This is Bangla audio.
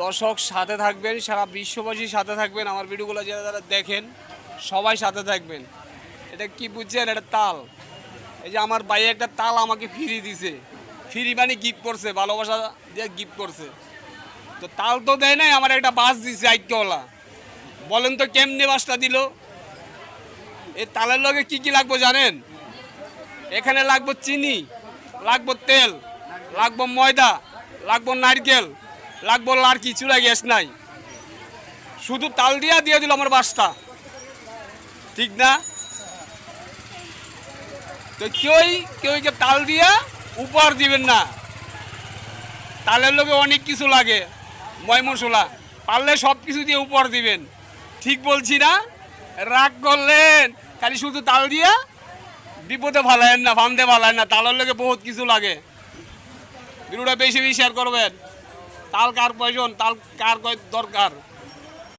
দর্শক সাথে থাকবেন, সারা বিশ্ববাসীর সাথে থাকবেন, আমার ভিডিওগুলো যারা যারা দেখেন সবাই সাথে থাকবেন। এটা কি বুঝছেন? এটা তাল। এই যে আমার ভাই একটা তাল আমাকে ফ্রি দিছে, ফ্রি মানে গিফট করছে, ভালোবাসা দিয়ে গিফট করছে। তো তাল তো দেয় নাই, আমার একটা বাস দিছে আইক্যওয়ালা। বলেন তো কেমনে বাসটা দিল? এই তালের লগে কি কি লাগবে জানেন? এখানে লাগবে চিনি, লাগবে তেল, লাগবে ময়দা, লাগবে নারকেল, লাগবে লাড়কি, চুলা গ্যাস নাই, শুধু তাল দিয়া দিয়ে দিল আমার বাসটা। ঠিক না? তো কেউকে তাল দিয়া উপহার দিবেন না। তালের লোকে অনেক কিছু লাগে, ময় মশলা, পারলে সব কিছু দিয়ে উপহার দিবেন। ঠিক বলছি না? রাগ করলেন, খালি শুধু তাল দিয়া বিপদে ভালায়েন না, ফান্দে ভালায়েন না। তালের লোকে বহুত কিছু লাগে। ভিডিওটা বেশি বেশি শেয়ার করবেন। তাল কার প্রয়োজন, তাল কার দরকার।